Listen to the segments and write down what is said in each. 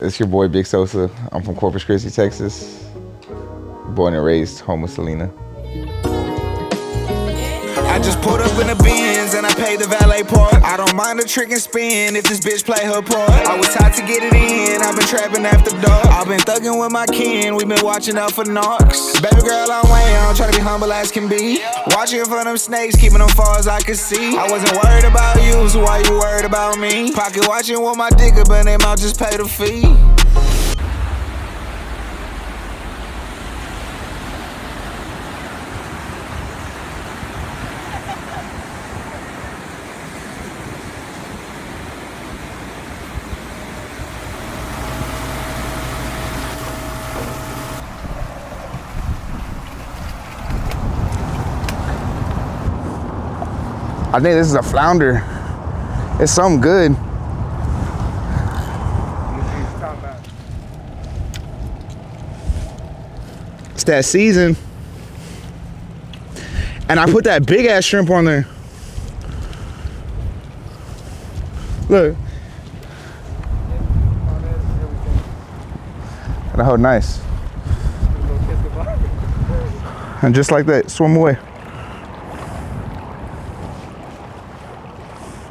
It's your boy Big Sosa. I'm from Corpus Christi, Texas. Born and raised home with Selena. I just pulled up in the Benz and I paid the valet park. I don't mind a trick and spin if this bitch play her part. I was taught to get it in, I've been trapping after dark. I've been thugging with my kin, we been watching out for narcs. Baby girl, I'm way on, try to be humble as can be. Watching for them snakes, keeping them far as I can see. I wasn't worried about you, so why you worried about me? Pocket watching with my dick up in their mouth, just pay the fee. I think this is a flounder. It's something good. It's that season. And I put that big ass shrimp on there. Look. And how nice. And just like that, swim away.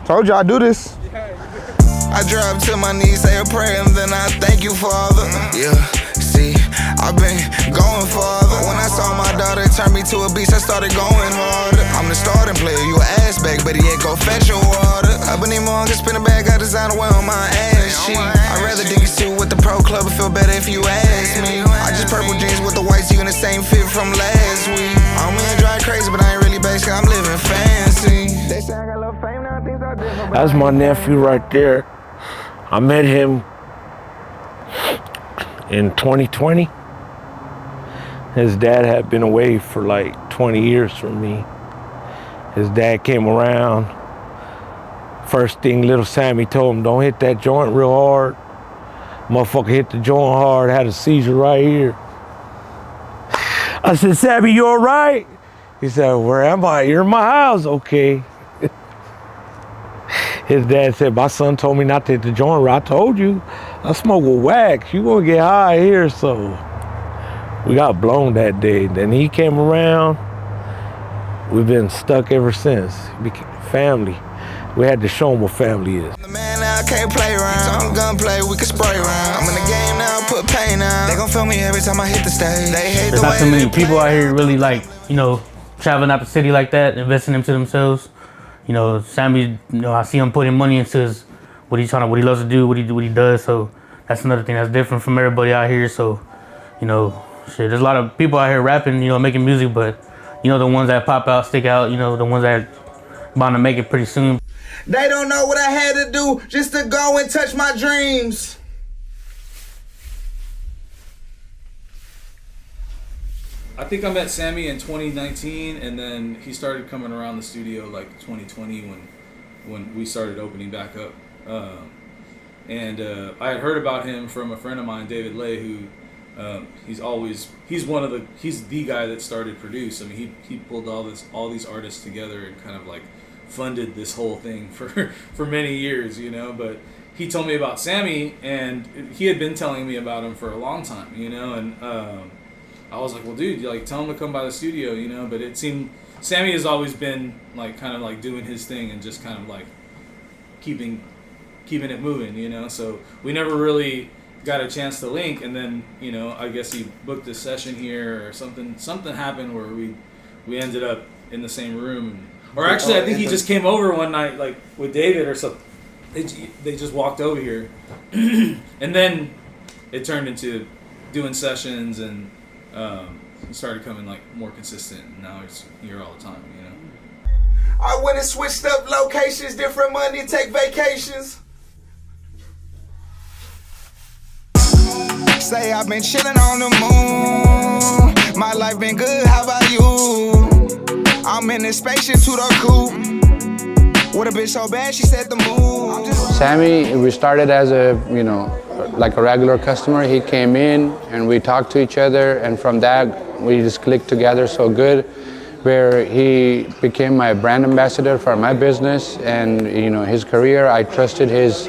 Told you I'd do this. I drop to my knees, say a prayer, and then I thank you, Father. Yeah, see, I've been going farther. When I saw my daughter turn me to a beast, I started going harder. I'm the starting player, you an ass bag, but he ain't go fetch your water. Up in the morning, spin a bag, got design away on my ass cheek. I'd rather dig a suit with the pro club and feel better if you ask me. I just purple jeans with the whites, you in the same fit from last week. I'm in dry crazy, but I ain't really basic, I'm living fancy. They say I got a little fame now, things are different. That's my nephew right there. I met him in 2020. His dad had been away for like 20 years from me. His dad came around. First thing little Sammy told him, don't hit that joint real hard. Motherfucker hit the joint hard, had a seizure right here. I said, Sammy, you all right? He said, where am I? You're in my house. Okay. His dad said, my son told me not to hit the joint. I told you, I smoke with wax. You gonna get high here, so. We got blown that day. Then he came around. We've been stuck ever since. Became family. We had to show him what family is. The man now can't play around. I'm gunplay, we can spray around. I'm in the game now, put pain out. They gon' feel me every time I hit the stage. They hate There's the not way too many they people play. out here really like, traveling out the city like that, investing into themselves. Sammy, I see him putting money into what he loves to do, what he does. So that's another thing that's different from everybody out here. So, there's a lot of people out here rapping, making music, but the ones that pop out, stick out, the ones that bound to make it pretty soon. They don't know what I had to do just to go and touch my dreams. I think I met Sammy in 2019, and then he started coming around the studio like 2020 when we started opening back up. I had heard about him from a friend of mine, David Lay, who he's the guy that started Produce. I mean, he pulled all these artists together and kind of like funded this whole thing for many years, But he told me about Sammy, and he had been telling me about him for a long time, and. I was like, well, dude, tell him to come by the studio, But it seemed Sammy has always been kind of doing his thing and just kind of keeping it moving, So we never really got a chance to link, and then I guess he booked a session here or something. Something happened where we ended up in the same room, or actually, I think he just came over one night with David or something. They just walked over here, and then it turned into doing sessions and. He started coming more consistent, and now he's here all the time, I went and switched up locations, different money, take vacations. Say I've been chilling on the moon. My life been good, how about you? I'm in this spaceship to the coupe. What a bitch so bad, she said the moon. Sammy, we started as like a regular customer. He came in and we talked to each other, and from that we just clicked together so good, where he became my brand ambassador for my business and his career. I trusted his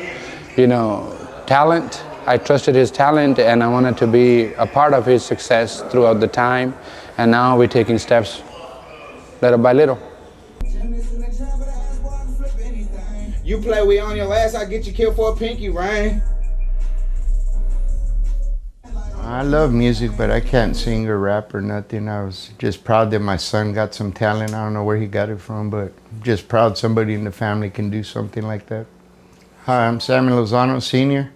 talent. I trusted his talent and I wanted to be a part of his success throughout the time. And now we're taking steps little by little. You play, we on your ass, I get you killed for a pinky ring. I love music, but I can't sing or rap or nothing. I was just proud that my son got some talent. I don't know where he got it from, but just proud somebody in the family can do something like that. Hi, I'm Sammy Lozano, Sr.,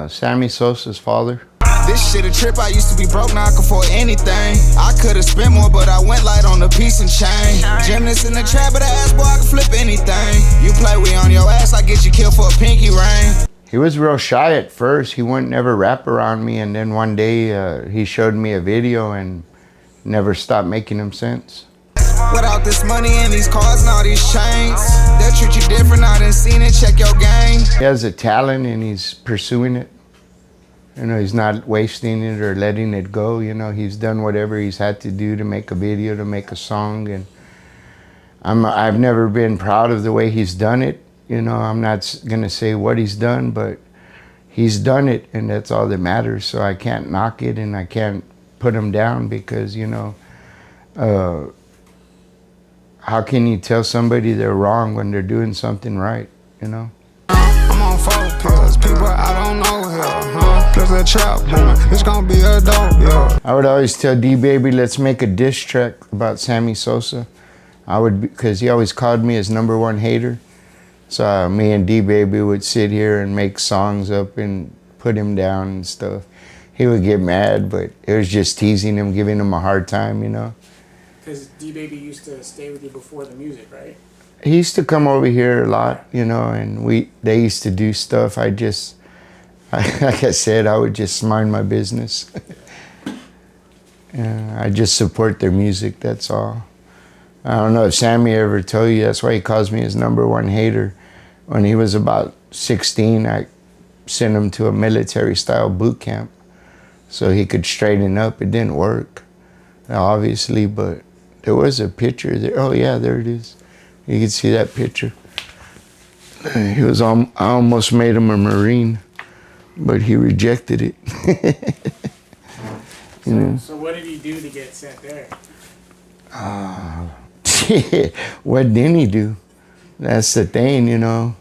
Sammy Sosa's father. This shit a trip, I used to be broke, now I can afford anything. I could've spent more, but I went light on the piece and chain. Gymnast in the trap, but ass boy, I can flip anything. You play, we on your ass, I get you killed for a pinky ring. He was real shy at first. He wouldn't never rap around me, and then one day he showed me a video and never stopped making him sense. Without this money and these cars and all these chains, they'll treat you different, I done seen it, check your game. He has a talent and he's pursuing it. You know, he's not wasting it or letting it go. You know, he's done whatever he's had to do to make a video, to make a song. And I've never been proud of the way he's done it. You know, I'm not gonna say what he's done, but he's done it, and that's all that matters. So I can't knock it and I can't put him down because, you know, how can you tell somebody they're wrong when they're doing something right, you know? I'm on 4 pills, people I don't know here, plus a trap booming, it's gonna be a dope, yeah. I would always tell D-Baby, let's make a diss track about Sammy Sosa. Because he always called me his #1 hater. So me and D-Baby would sit here and make songs up and put him down and stuff. He would get mad, but it was just teasing him, giving him a hard time, you know? Because D-Baby used to stay with you before the music, right? He used to come over here a lot, you know, and they used to do stuff. Like I said, I would just mind my business. I just support their music, that's all. I don't know if Sammy ever told you, that's why he calls me his #1 hater. When he was about 16, I sent him to a military-style boot camp so he could straighten up. It didn't work, obviously, but there was a picture there. Oh, yeah, there it is. You can see that picture. I almost made him a Marine, but he rejected it. So what did he do to get sent there? What didn't he do? That's the thing, you know.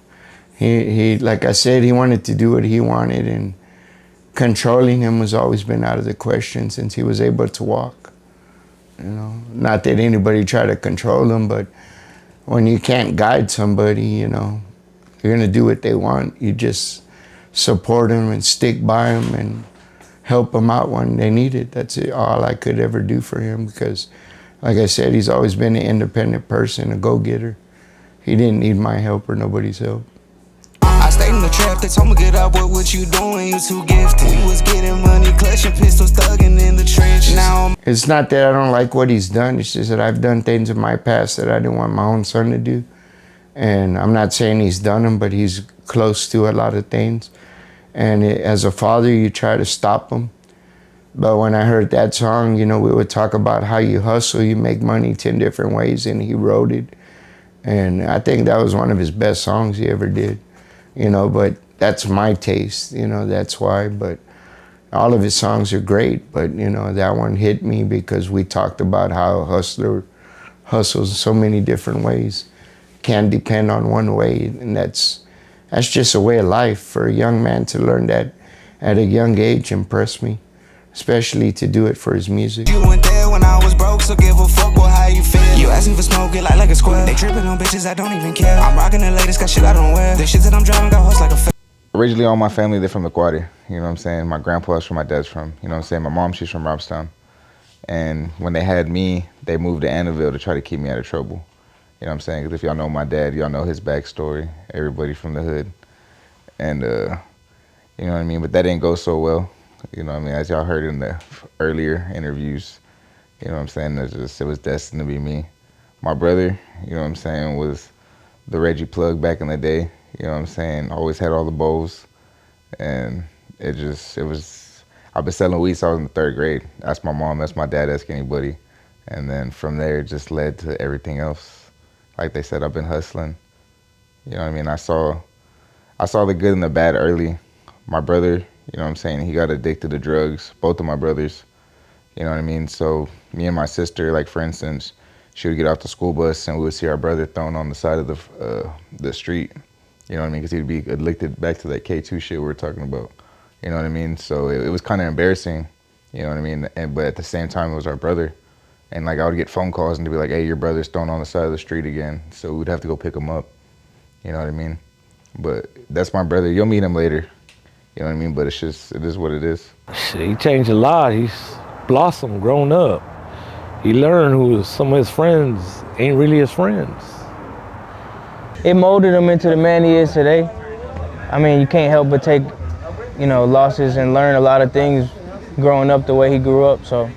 He like I said, he wanted to do what he wanted, and controlling him has always been out of the question since he was able to walk. You know, not that anybody tried to control him, but when you can't guide somebody, you know, you're gonna do what they want. You just support them and stick by them and help them out when they need it. That's all I could ever do for him because, like I said, he's always been an independent person, a go-getter. He didn't need my help or nobody's help. I stayed in the trap, they told me get up, what you doing, you too gifted. We was getting money, clutching pistols, thugging in the trenches. Now It's not that I don't like what he's done, it's just that I've done things in my past that I didn't want my own son to do. And I'm not saying he's done them, but he's close to a lot of things. And as a father, you try to stop him. But when I heard that song, you know, we would talk about how you hustle, you make money 10 different ways, and he wrote it. And I think that was one of his best songs he ever did, you know, but that's my taste, you know, that's why. But all of his songs are great, but, you know, that one hit me because we talked about how a hustler hustles so many different ways, can't depend on one way, and that's just a way of life. For a young man to learn that at a young age impressed me, especially to do it for his music. you went there when I was broke, so give a fuck boy how you feel. You asking for smoke, get like a square. They tripping on bitches, I don't even care. I'm rocking the latest, got shit I don't wear. The shit that I'm driving got horse like a Originally, all my family, they're from LaGuardia. You know what I'm saying? My grandpa's from, my dad's from. You know what I'm saying? My mom, she's from Robstown. And when they had me, they moved to Annabelle to try to keep me out of trouble. You know what I'm saying? Because if y'all know my dad, y'all know his backstory. Everybody from the hood. And, you know what I mean? But that didn't go so well. You know what I mean? As y'all heard in the earlier interviews, you know what I'm saying? It was destined to be me. My brother, you know what I'm saying, was the Reggie plug back in the day. You know what I'm saying? Always had all the bowls. And it was, I've been selling weed since I was in the 3rd grade. That's my mom, that's my dad, ask anybody. And then from there, it just led to everything else. Like they said, I've been hustling. You know what I mean? I saw the good and the bad early. my brother, you know what I'm saying, he got addicted to drugs, both of my brothers, you know what I mean? So me and my sister, like for instance, she would get off the school bus and we would see our brother thrown on the side of the street, you know what I mean? Because he'd be addicted back to that K2 shit we were talking about, you know what I mean? So it was kind of embarrassing, you know what I mean? But at the same time, it was our brother. And like I would get phone calls and they'd be like, hey, your brother's thrown on the side of the street again. So we'd have to go pick him up, you know what I mean? But that's my brother. You'll meet him later, you know what I mean? But it is what it is. Shit, he changed a lot. He's blossomed, grown up. He learned who some of his friends ain't really his friends. It molded him into the man he is today. I mean, you can't help but take, losses and learn a lot of things growing up the way he grew up. So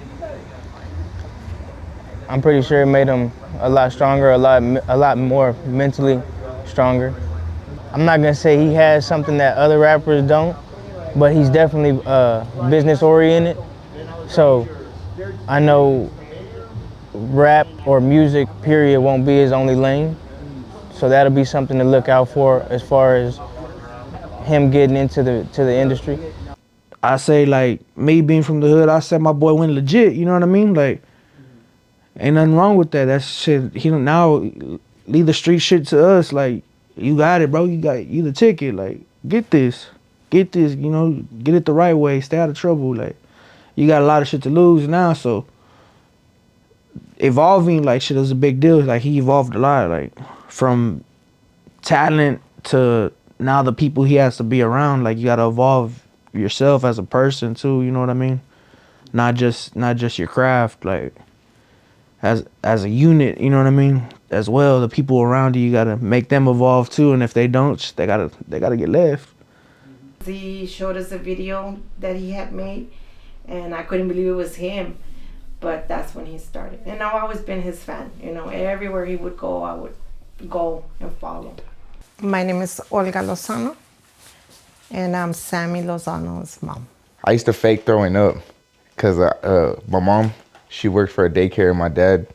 I'm pretty sure it made him a lot stronger, a lot more mentally stronger. I'm not gonna say he has something that other rappers don't, but he's definitely business oriented. So I know rap or music period won't be his only lane. So that'll be something to look out for as far as him getting into the industry. I say, like, me being from the hood, I said my boy went legit, you know what I mean? Like, ain't nothing wrong with that. That's shit. He don't now leave the street shit to us. Like, you got it, bro. You the ticket. Like, get this, get it the right way. Stay out of trouble. Like, you got a lot of shit to lose now. So evolving, like, shit is a big deal. Like, he evolved a lot. Like, from talent to now the people he has to be around. Like, you gotta evolve yourself as a person too. You know what I mean? Not just your craft. Like, as a unit, you know what I mean? As well, the people around you gotta make them evolve too, and if they don't, they gotta get left. He showed us a video that he had made, and I couldn't believe it was him. But that's when he started, and I've always been his fan. Everywhere he would go, I would go and follow. My name is Olga Lozano, and I'm Sammy Lozano's mom. I used to fake throwing up because my mom, she worked for a daycare, and my dad,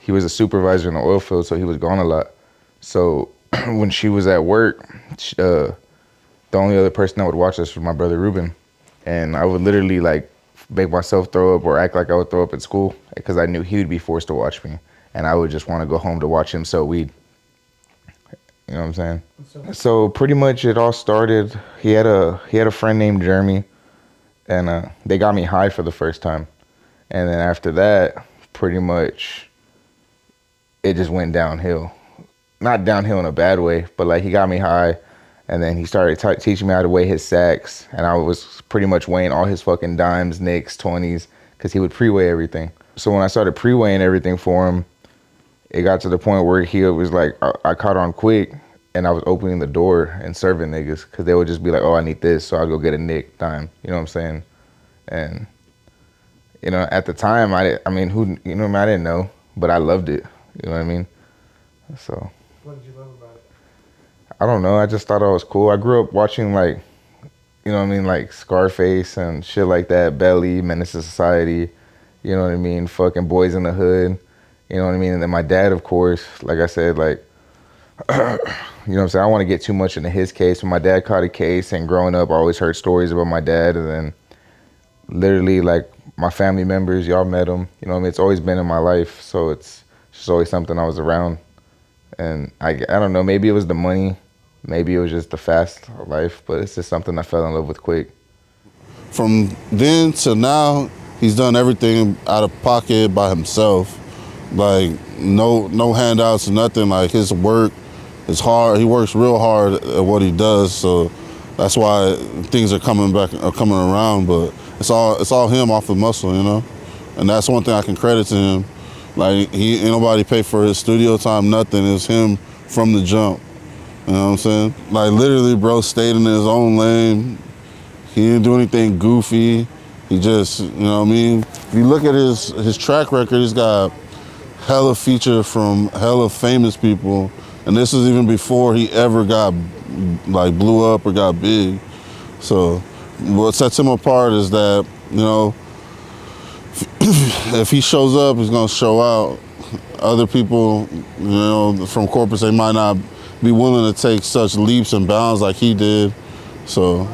he was a supervisor in the oil field, so he was gone a lot. So when she was at work, the only other person that would watch us was my brother Ruben. And I would literally like make myself throw up or act like I would throw up at school because I knew he would be forced to watch me. And I would just want to go home to watch him sell weed. You know what I'm saying? So pretty much it all started, he had a friend named Jeremy, and they got me high for the first time. And then after that, pretty much it just went downhill. Not downhill in a bad way, but like he got me high, and then he started teaching me how to weigh his sacks, and I was pretty much weighing all his fucking dimes, nicks, 20s, because he would pre-weigh everything. So when I started pre-weighing everything for him, it got to the point where he was like, I caught on quick, and I was opening the door and serving niggas, because they would just be like, oh, I need this, so I'll go get a nick dime, you know what I'm saying? And at the time, I didn't know, but I loved it, you know what I mean? So. What did you love about it? I don't know, I just thought it was cool. I grew up watching like, like Scarface and shit like that, Belly, Menace to Society, you know what I mean? Fucking Boys in the Hood, you know what I mean? And then my dad, of course, like I said, like, you know what I'm saying? I don't want to get too much into his case, but my dad caught a case, and growing up, I always heard stories about my dad, and then literally like my family members, y'all met him, you know what I mean? It's always been in my life, so it's just always something I was around. And I don't know, maybe it was the money, maybe it was just the fast life, but it's just something I fell in love with quick. From then to now, he's done everything out of pocket by himself. Like no handouts, nothing. Like his work is hard. He works real hard at what he does, so that's why things are coming around. But it's all him off the muscle, and that's one thing I can credit to him. Like, ain't nobody pay for his studio time, nothing. It's him from the jump. You know what I'm saying? Like, literally, bro stayed in his own lane. He didn't do anything goofy. He just, you know what I mean? If you look at his track record, he's got hella feature from hella famous people. And this is even before he ever got, like, blew up or got big. So what sets him apart is that, if he shows up, he's gonna show out. Other people, from corporates, they might not be willing to take such leaps and bounds like he did. So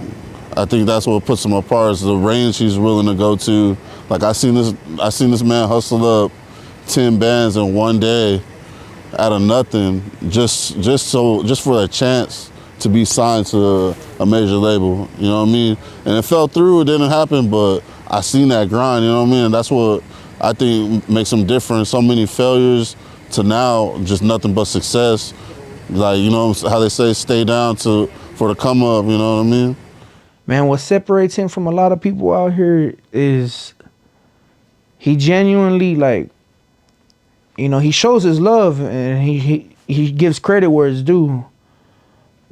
I think that's what puts him apart is the range he's willing to go to. Like I seen this man hustle up 10 bands in one day out of nothing, just for a chance to be signed to a major label. You know what I mean? And it fell through. It didn't happen, but I seen that grind. You know what I mean? And that's what I think makes him different. So many failures to now just nothing but success. Like, you know how they say, stay down for the come up. You know what I mean? Man, what separates him from a lot of people out here is he genuinely, like, you know, he shows his love and he gives credit where it's due.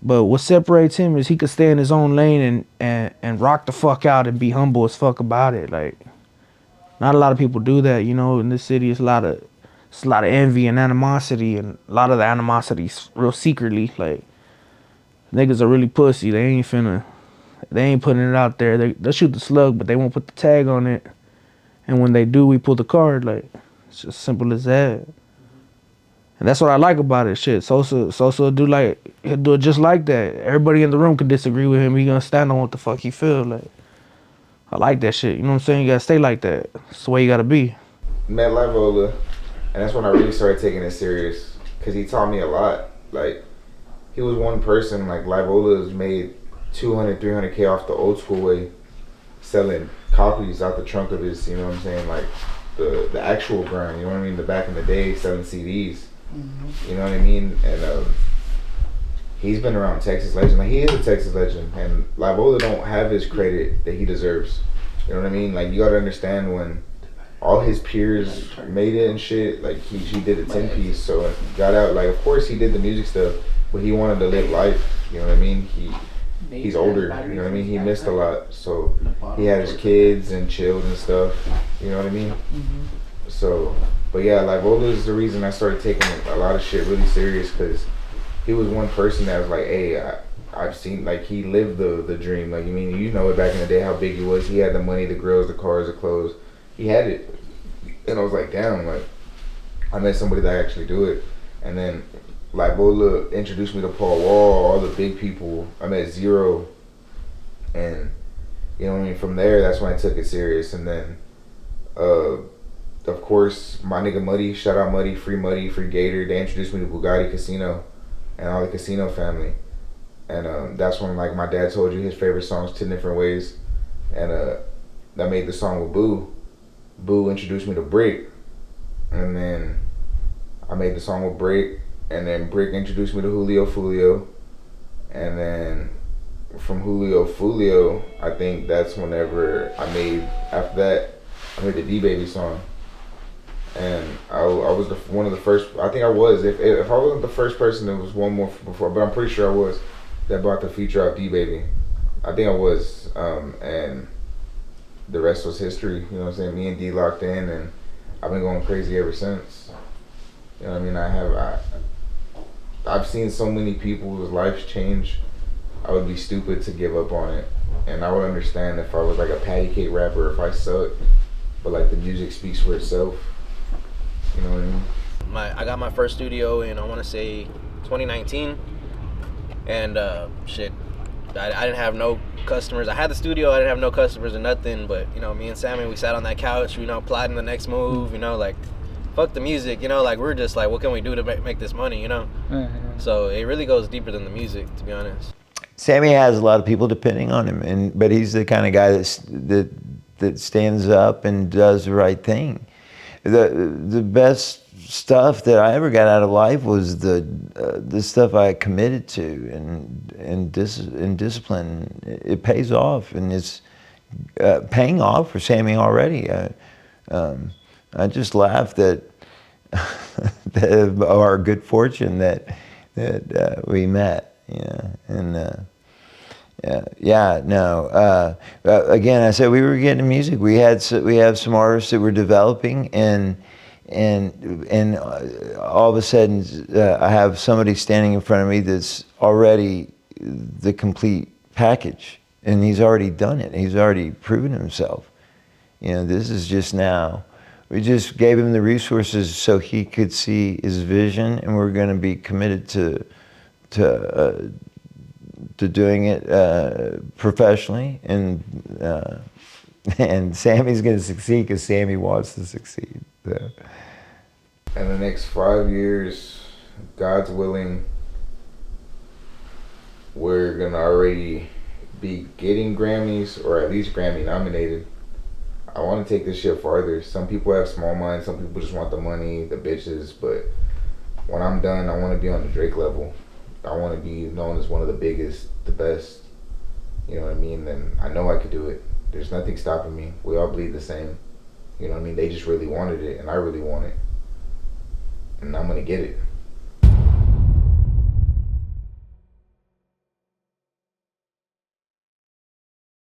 But what separates him is he could stay in his own lane and rock the fuck out and be humble as fuck about it. Like, not a lot of people do that, you know. In this city, it's a lot of envy and animosity, and a lot of the animosity's real secretly. Like, niggas are really pussy. They ain't putting it out there. They'll shoot the slug, but they won't put the tag on it. And when they do, we pull the card. Like, it's just simple as that. And that's what I like about it. Shit, Sosa he'll do it just like that. Everybody in the room can disagree with him. He gonna stand on what the fuck he feel. Like, I like that shit. You know what I'm saying? You gotta stay like that. That's the way you gotta be. Met Livola, and that's when I really started taking it serious, because he taught me a lot. Like, he was one person. Like, Livola's made 200, 300K off the old school way, selling copies out the trunk of his, you know what I'm saying, like the actual grind, you know what I mean, the back in the day, selling CDs, you know what I mean, and he's been around Texas legend, like, he is a Texas legend, and Livola don't have his credit that he deserves, you know what I mean, like, you gotta understand when all his peers made it and shit, like, he did a 10-piece, so he got out, like, of course he did the music stuff, but he wanted to live life, you know what I mean, he's older, you know what I mean? He missed a lot, so he had his kids and chilled and stuff, you know what I mean? So, but yeah, Livola is the reason I started taking a lot of shit really serious, because he was one person that was like, hey, I've seen, like, he lived the dream, like, I mean, you know it back in the day how big he was. He had the money, the girls, the cars, the clothes. He had it. And I was like, damn, like, I met somebody that actually do it. And then Livola introduced me to Paul Wall, all the big people. I met Zero, and you know what I mean, from there, that's when I took it serious. And then of course, my nigga Muddy, shout out Muddy, free Gator, they introduced me to Bugatti Casino and all the Casino family. And that's when, like, my dad told you his favorite songs 10 different ways, and I made the song with Boo introduced me to Brick, and then I made the song with Brick. And then Brick introduced me to Julio Fulio. And then from Julio Fulio, I think that's whenever after that, I made the D-Baby song. And I was one of the first, I think I was, if I wasn't the first person, there was one more before, but I'm pretty sure I was, that brought the feature out D-Baby. I think I was, and the rest was history, you know what I'm saying? Me and D locked in, and I've been going crazy ever since. You know what I mean? I've seen so many people's lives change. I would be stupid to give up on it. And I would understand if I was like a patty cake rapper, if I sucked. But like, the music speaks for itself. You know what I mean? I got my first studio in, I want to say, 2019. And shit, I didn't have no customers. I had the studio, I didn't have no customers or nothing. But, you know, me and Sammy, we sat on that couch, you know, plotting the next move, you know, like, fuck the music, you know, like, we're just like, what can we do to make this money, you know? So it really goes deeper than the music, to be honest. Sammy has a lot of people depending on him, but he's the kind of guy that stands up and does the right thing. The best stuff that I ever got out of life was the stuff I committed to and discipline. It pays off, and it's paying off for Sammy already. I just laughed at our good fortune that we met, you know, and again, I said we were getting music. We have some artists that were developing, and all of a sudden, I have somebody standing in front of me that's already the complete package, and he's already done it. He's already proven himself. You know, this is just now. We just gave him the resources so he could see his vision, and we're going to be committed to to doing it professionally, and Sammy's gonna succeed because Sammy wants to succeed. So. In the next 5 years, God's willing, we're gonna already be getting Grammys, or at least Grammy nominated. I want to take this shit farther. Some people have small minds, some people just want the money, the bitches, but when I'm done, I want to be on the Drake level. I want to be known as one of the biggest, the best, you know what I mean? And I know I could do it. There's nothing stopping me. We all bleed the same, you know what I mean? They just really wanted it, and I really want it, and I'm gonna get it.